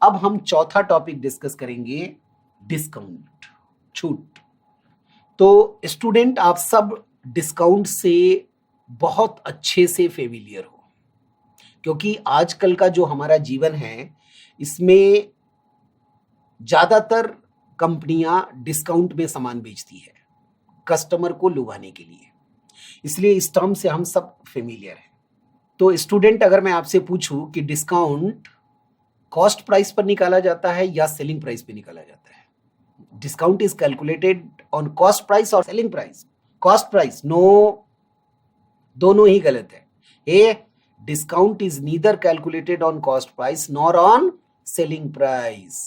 अब हम चौथा टॉपिक डिस्कस करेंगे, डिस्काउंट, छूट। तो स्टूडेंट, आप सब डिस्काउंट से बहुत अच्छे से फेमिलियर हो, क्योंकि आजकल का जो हमारा जीवन है इसमें ज्यादातर कंपनियां डिस्काउंट में सामान बेचती है कस्टमर को लुभाने के लिए, इसलिए इस टर्म से हम सब फेमिलियर हैं। तो स्टूडेंट, अगर मैं आपसे पूछूं कि डिस्काउंट कॉस्ट प्राइस पर निकाला जाता है या सेलिंग प्राइस पे निकाला जाता है? Discount is calculated on cost price और selling price? Cost price, no, दोनों ही गलत है। A, discount is neither calculated on cost price nor on selling price.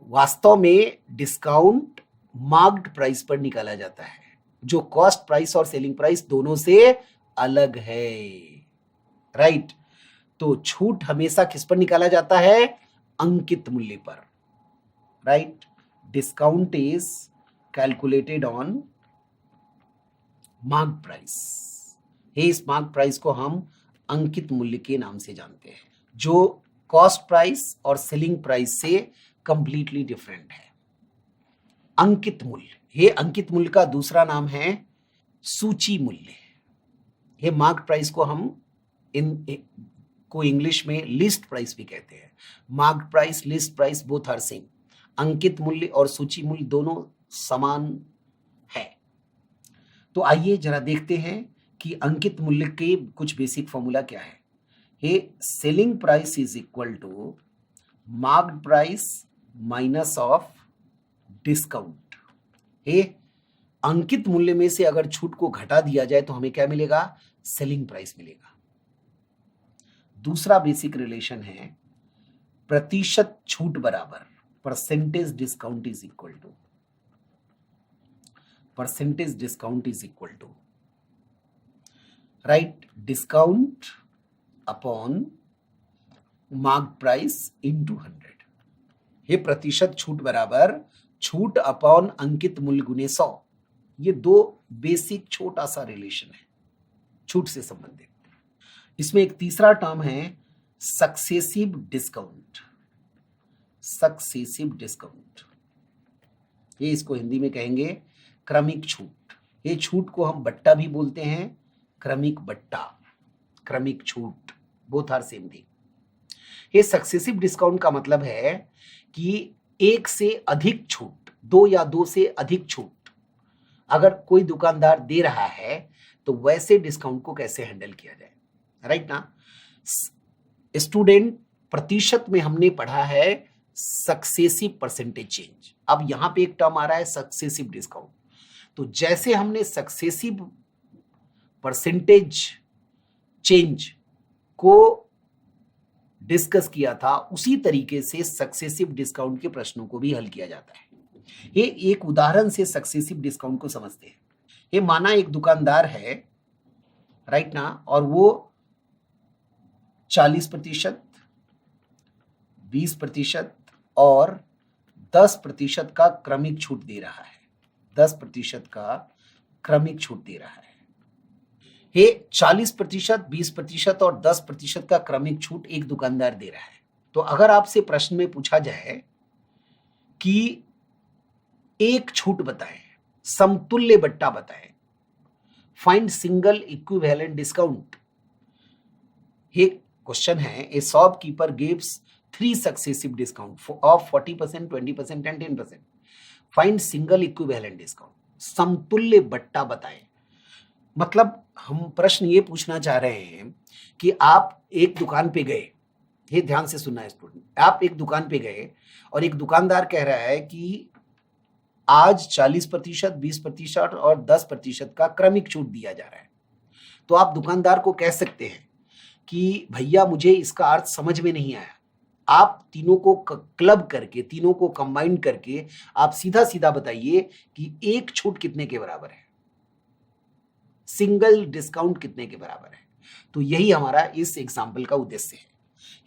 वास्तव में डिस्काउंट मार्क्ड प्राइस पर निकाला जाता है, जो कॉस्ट प्राइस और सेलिंग प्राइस दोनों से अलग है, राइट? तो छूट हमेशा किस पर निकाला जाता है? अंकित मूल्य पर, right? Discount is calculated on mark price. इस मार्क प्राइस को हम अंकित मूल्य के नाम से जानते हैं, जो कॉस्ट प्राइस और सेलिंग प्राइस से कंप्लीटली डिफरेंट है। अंकित मूल्य, ये अंकित मूल्य का दूसरा नाम है सूची मूल्य। ये मार्क प्राइस को हम को इंग्लिश में लिस्ट प्राइस भी कहते हैं। Mark price, list price, both are same. अंकित मूल्य और सूची मूल्य दोनों समान है। तो आइए जरा देखते हैं कि अंकित मूल्य के कुछ बेसिक फॉर्मूला क्या है। ये selling price is equal to marked price minus of discount. ये अंकित मूल्य में से अगर छूट को घटा दिया जाए तो हमें क्या मिलेगा? सेलिंग प्राइस मिलेगा। दूसरा बेसिक रिलेशन है प्रतिशत छूट बराबर percentage discount is equal to, percentage discount is equal to, right, discount upon mark price into 100। ये प्रतिशत छूट बराबर छूट अपॉन अंकित मूल्य गुने 100। ये दो बेसिक छोटा सा रिलेशन है छूट से संबंधित। इसमें एक तीसरा टर्म है सक्सेसिव डिस्काउंट। सक्सेसिव डिस्काउंट, ये इसको हिंदी में कहेंगे क्रमिक छूट। ये छूट को हम बट्टा भी बोलते हैं, क्रमिक बट्टा, क्रमिक छूट, बोथ आर सेम थिंग। ये सक्सेसिव डिस्काउंट का मतलब है कि एक से अधिक छूट, दो या दो से अधिक छूट अगर कोई दुकानदार दे रहा है तो वैसे डिस्काउंट को कैसे हैंडल किया जाए, राइट ना? स्टूडेंट, प्रतिशत में हमने पढ़ा है सक्सेसिव परसेंटेज चेंज। अब यहां पे एक टर्म आ रहा है सक्सेसिव डिस्काउंट। तो जैसे हमने सक्सेसिव परसेंटेज चेंज को डिस्कस किया था, उसी तरीके से सक्सेसिव डिस्काउंट के प्रश्नों को भी हल किया जाता है। ये एक उदाहरण से सक्सेसिव डिस्काउंट को समझते हैं। ये माना एक दुकानदार है, राइट ना, और वो 40%, 20% और 10% का क्रमिक छूट दे रहा है। 10% का क्रमिक छूट दे रहा है। ये 40%, 20% और 10% का क्रमिक छूट एक दुकानदार दे रहा है। तो अगर आपसे प्रश्न में पूछा जाए कि एक छूट बताएं, समतुल्य बट्टा बताएं, फाइंड सिंगल इक्विवेलेंट डिस्काउंट, ये क्वेश्चन है। ए shopkeeper gives 3 successive discount of 40%, 20% and 10%। Find single equivalent discount, समतुल्य बट्टा बताएं। मतलब हम प्रश्न ये पूछना चाह रहे हैं कि आप एक दुकान पे गए, ये ध्यान से सुनना है स्टूडेंट, आप एक दुकान पे गए और एक दुकानदार कह रहा है कि आज 40%, 20% और 10% का क्रमिक छूट दिया जा रहा है। तो आप दुकानदार को कह सकते हैं कि भैया मुझे इसका अर्थ समझ में नहीं आया। आप तीनों को क्लब करके, तीनों को कंबाइन करके आप सीधा सीधा बताइए कि एक छूट कितने के बराबर है, सिंगल डिस्काउंट कितने के बराबर है। तो यही हमारा इस एग्जाम्पल का उद्देश्य है।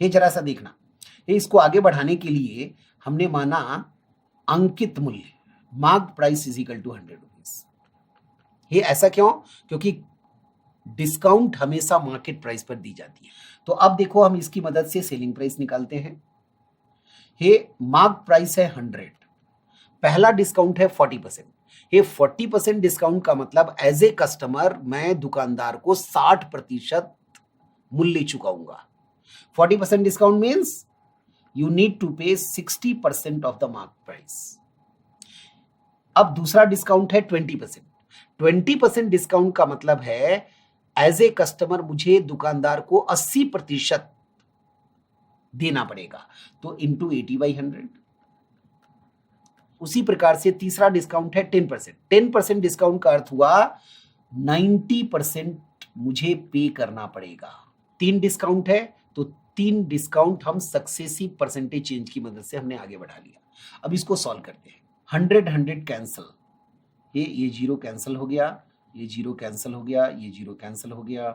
ये जरा सा देखना, ये इसको आगे बढ़ाने के लिए हमने माना अंकित मूल्य, marked price is equal to 100 rupees. ये ऐसा क्यों? क्योंकि डिस्काउंट हमेशा मार्केट प्राइस पर दी जाती है। तो अब देखो, हम इसकी मदद से सेलिंग प्राइस निकालते हैं। ये मार्क प्राइस है 100, पहला डिस्काउंट है 40%। ये 40% डिस्काउंट का मतलब एज ए कस्टमर मैं दुकानदार को 60% मूल्य चुकाऊंगा। 40% discount means you need to pay 60% of the mark price. अब दूसरा डिस्काउंट है 20%। 20% डिस्काउंट का मतलब है एज ए कस्टमर मुझे दुकानदार को 80% देना पड़ेगा, तो इंटू 80/100। उसी प्रकार से तीसरा डिस्काउंट है 10%। 10% डिस्काउंट का अर्थ हुआ 90% मुझे पे करना पड़ेगा। 3 डिस्काउंट है तो 3 डिस्काउंट हम सक्सेसिव परसेंटेज चेंज की मदद से हमने आगे बढ़ा लिया। अब इसको सॉल्व करते हैं। 100 कैंसिल, ये 0 कैंसिल हो गया, ये 0 कैंसिल हो गया, ये 0 कैंसिल हो गया,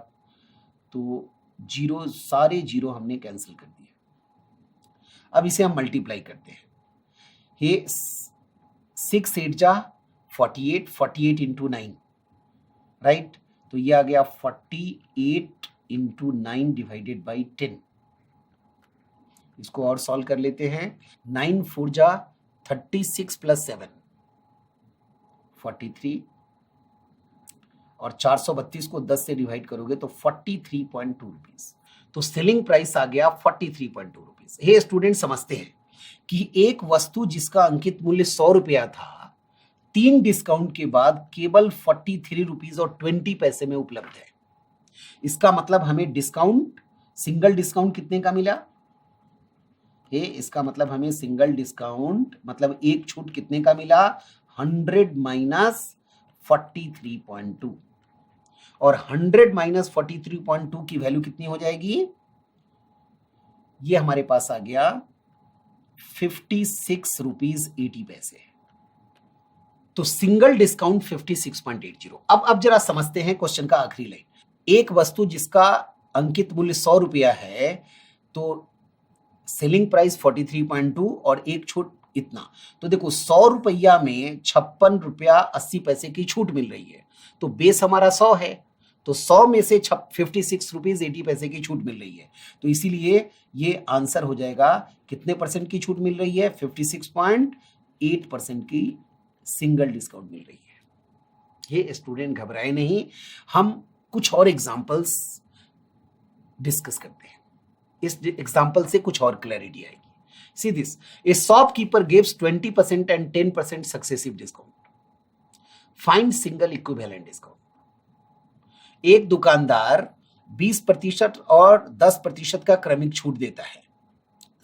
तो 0 सारे 0 हमने कैंसिल कर दिए। अब इसे हम मल्टीप्लाई करते हैं। ये 6 8 जा 48, 48 इंटू 9, राइट, तो ये आ गया 48 इंटू 9 डिवाइडेड बाई 10। इसको और सॉल्व कर लेते हैं। 9 4 जा 36 प्लस 7 43, और 432 को 10 से डिवाइड करोगे तो 43.2 रुपीज। तो सेलिंग प्राइस आ गया 43.2 रुपीज। हे स्टूडेंट, समझते हैं कि एक वस्तु जिसका अंकित मूल्य 100 रुपया था 3 डिस्काउंट के बाद केवल 43 रुपीज और 20 पैसे में उपलब्ध है। इसका मतलब हमें डिस्काउंट, सिंगल डिस्काउंट कितने का मिला? इसका मतलब हमें सिंगल डिस्काउंट मतलब एक छूट कितने का मिला? 100 माइनस 43.2, और 100 माइनस 43.2 की वैल्यू कितनी हो जाएगी? ये हमारे पास आ गया 56 रुपीज 80 पैसे। तो सिंगल डिस्काउंट 56.80। अब जरा समझते हैं क्वेश्चन का आखिरी लाइन। एक वस्तु जिसका अंकित मूल्य 100 रुपया है तो सेलिंग प्राइस 43.2 और एक छूट इतना। तो देखो 100 रुपया में 56 रुपया 80 पैसे की छूट मिल रही है, तो बेस हमारा 100 है, तो 100 में से 56 रुपीज 80 पैसे की छूट मिल रही है, तो इसीलिए ये आंसर हो जाएगा कितने परसेंट की छूट मिल रही है? 56.8% की सिंगल डिस्काउंट मिल रही है। ये स्टूडेंट घबराए नहीं, हम कुछ और एग्जांपल्स डिस्कस करते हैं। इस एग्जांपल से कुछ और क्लैरिटी आएगी। See this, a shopkeeper gives 20% and 10% successive discount. Find single equivalent discount. एक दुकानदार 20% और 10% का क्रमिक छूट देता है।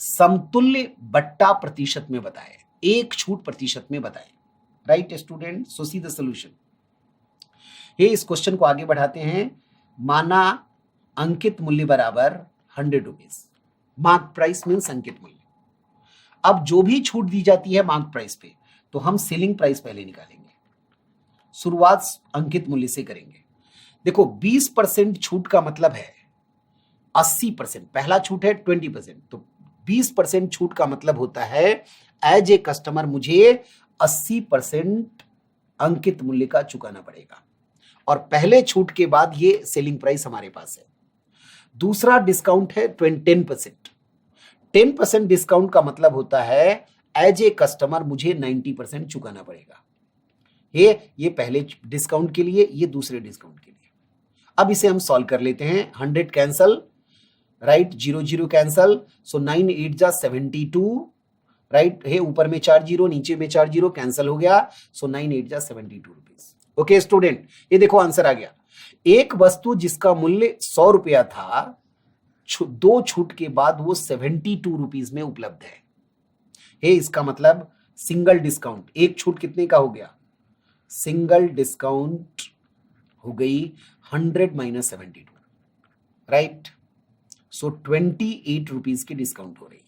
समतुल्य बट्टा प्रतिशत में बताए, एक छूट प्रतिशत में बताए। Right student, so see the solution. ये इस क्वेश्चन को आगे बढ़ाते हैं। माना अंकित मूल्य बराबर 100 रुपीज, मार्क प्राइस मीन्स अंकित मूल्य। अब जो भी छूट दी जाती है मार्क प्राइस पे, तो हम सेलिंग प्राइस पहले निकालेंगे। शुरुआत अंकित मूल्य से करेंगे। देखो 20% छूट का मतलब है 80%, पहला छूट है 20%, तो 20% छूट का मतलब होता है एज ए कस्टमर मुझे 80% अंकित मूल्य का चुकाना पड़ेगा, और पहले छूट के बाद ये सेलिंग प्राइस हमारे पास है। दूसरा डिस्काउंट है 10%। 10% डिस्काउंट का मतलब होता है एज ए कस्टमर मुझे 90% चुकाना पड़ेगा। ये पहले डिस्काउंट के लिए, ये दूसरे डिस्काउंट के लिए। अब इसे हम सॉल्व कर लेते हैं। 100 कैंसल, राइट, 0 0 कैंसल, सो 9 8 जा 72, राइट, है ऊपर में 4 0 नीचे में 4 0 कैंसल हो गया, सो 9 8 जा 72 रुपीज। ओके स्टूडेंट, ये देखो आंसर आ गया। एक वस्तु जिसका मूल्य 100 रुपया था, 2 छूट के बाद वो 72 रुपीज में उपलब्ध है। इसका मतलब सिंगल डिस्काउंट, एक छूट कितने का हो गया? सिंगल डिस्काउंट हो गई 100 माइनस 72, राइट, सो 28 रुपीज की डिस्काउंट हो रही है।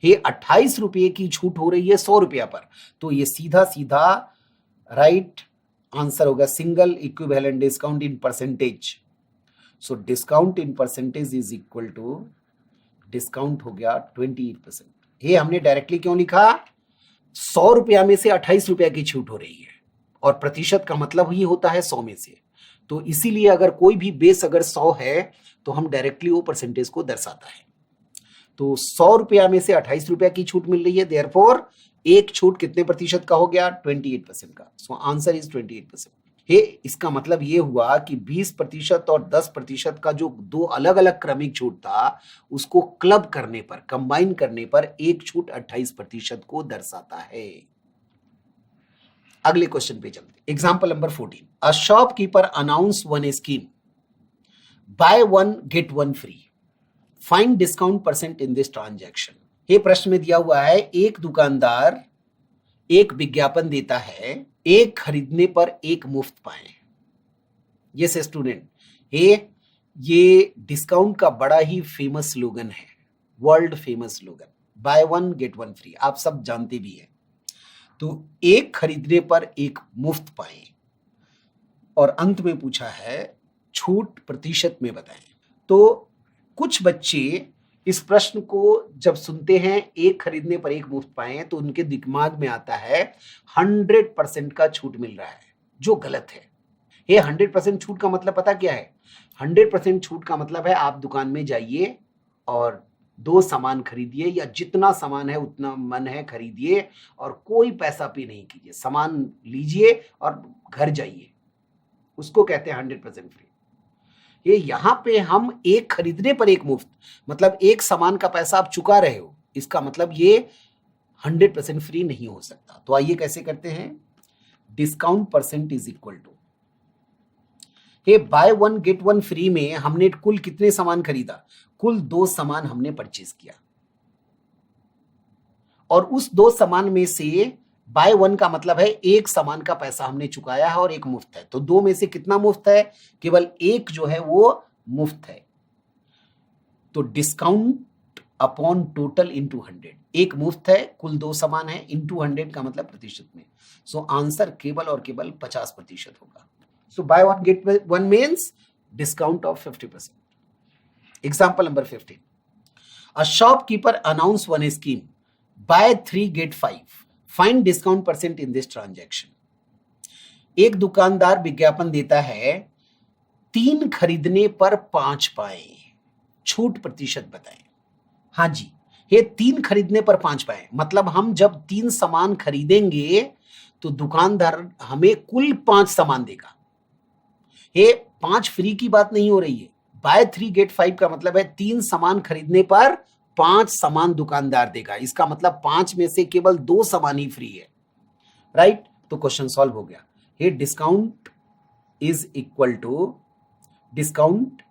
ये 28 रुपये की छूट हो रही है 100 रुपया पर, तो ये सीधा सीधा राइट आंसर होगा single equivalent discount in percentage. So discount in percentage is equal to, discount हो गया 28%। ये हमने डायरेक्टली क्यों लिखा? 100 रुपया में से 28 रुपया की छूट हो रही है, और प्रतिशत का मतलब ही होता है 100 में से, तो इसीलिए अगर कोई भी बेस अगर 100 है तो हम डायरेक्टली वो परसेंटेज को दर्शाता है। तो 100 रुपया में से 28 रुपया की छूट मिल रही है, देयरफॉर एक छूट कितने प्रतिशत का हो गया? 28% का। So answer is 28%। हे, इसका मतलब ये हुआ कि 20% और 10% का जो दो अलग अलग क्रमिक छूट था, उसको क्लब करने पर, कंबाइन करने पर एक छूट 28% को दर्शाता है। अगले क्वेश्चन पे चलते। Example number 14। A shopkeeper announce one scheme, bye one get one free, find discount percent in this transaction. ये प्रश्न में दिया हुआ है, एक दुकानदार एक विज्ञापन देता है, एक खरीदने पर एक मुफ्त पाएं। यस स्टूडेंट, ये डिस्काउंट का बड़ा ही फेमस स्लोगन है, world famous slogan, bye one get one free, आप सब जानते भी हैं। तो एक खरीदने पर एक मुफ्त पाएं, और अंत में पूछा है छूट प्रतिशत में बताएं। तो कुछ बच्चे इस प्रश्न को जब सुनते हैं, एक खरीदने पर एक मुफ्त पाएं, तो उनके दिमाग में आता है 100% का छूट मिल रहा है, जो गलत है। ये 100% छूट का मतलब पता क्या है? 100% छूट का मतलब है आप दुकान में जाइए और 2 सामान खरीदिए, या जितना सामान है उतना मन है खरीदिए, और कोई पैसा पे नहीं कीजिए, सामान लीजिए और घर जाइए, उसको कहते हैं 100% फ्री। ये यहां पे हम एक खरीदने पर एक मुफ्त, मतलब एक सामान का पैसा आप चुका रहे हो, इसका मतलब ये 100% फ्री नहीं हो सकता। तो आइए कैसे करते हैं। Discount percent is equal to, ये buy one get one free में हमने कुल कितने सामान खरीदा? कुल 2 सामान हमने परचेज किया, और उस 2 सामान में से बाय वन का मतलब है एक सामान का पैसा हमने चुकाया है और एक मुफ्त है। तो 2 में से कितना मुफ्त है? केवल एक जो है वो मुफ्त है। तो डिस्काउंट अपॉन टोटल इंटू 100, एक मुफ्त है, कुल 2 सामान है, इंटू 100 का मतलब प्रतिशत में। सो आंसर केवल और केवल 50% होगा। So buy one get one means discount of 50%। Example number 15। A shopkeeper announce one scheme, buy 3 get 5, find discount percent in this transaction. एक दुकानदार विज्ञापन देता है, 3 खरीदने पर 5 पाएं, छूट प्रतिशत बताएं। हाँ जी, ये 3 खरीदने पर 5 पाएं, मतलब हम जब 3 सामान खरीदेंगे तो दुकानदार हमें कुल 5 सामान देगा। ये 5 फ्री की बात नहीं हो रही है। बाय 3 गेट 5 का मतलब है 3 सामान खरीदने पर 5 सामान दुकानदार देगा, इसका मतलब 5 में से केवल 2 सामान ही फ्री है, राइट? तो क्वेश्चन सॉल्व हो गया। ये discount is equal to, discount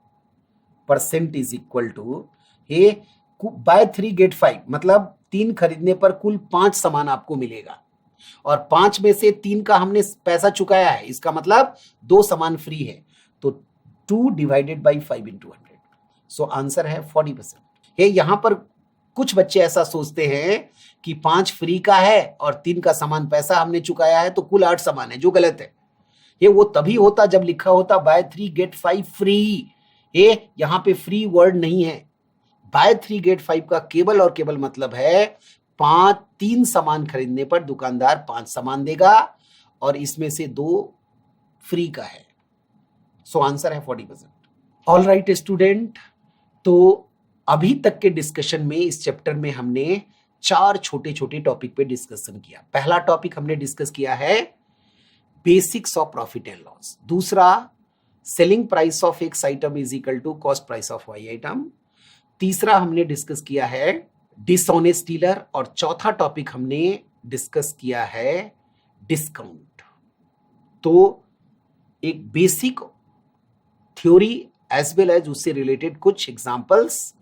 percent is equal to, ये बाय 3 गेट 5 मतलब 3 खरीदने पर कुल 5 सामान आपको मिलेगा, और 5 में से 3 का हमने पैसा चुकाया है, इसका मतलब 2 सामान फ्री है। तो 2 divided by 5 into 100, so answer है 40%। ये यहां पर कुछ बच्चे ऐसा सोचते हैं कि 5 फ्री का है और 3 का सामान पैसा हमने चुकाया है, तो कुल 8 सामान है, जो गलत है। ये वो तभी होता जब लिखा होता बाय 3 गेट 5 फ्री। ये यहां पे फ्री वर्ड नहीं है। बाय 3 गेट 5 का केवल और केवल मतलब है 3 सामान खरीदने पर दुकानदार 5 सामान देगा, और इसमें से 2 फ्री का है। सो आंसर है 40%। ऑल राइट स्टूडेंट, तो अभी तक के डिस्कशन में इस चैप्टर में हमने 4 छोटे छोटे टॉपिक पे डिस्कशन किया। पहला टॉपिक हमने डिस्कस किया है basics of profit and loss, दूसरा selling price of X item is equal to cost price of Y item, तीसरा हमने डिस्कस किया है डिसऑनेस्ट डीलर, और चौथा टॉपिक हमने डिस्कस किया है डिस्काउंट। तो एक basic theory as well as उससे रिलेटेड कुछ एग्जांपल्स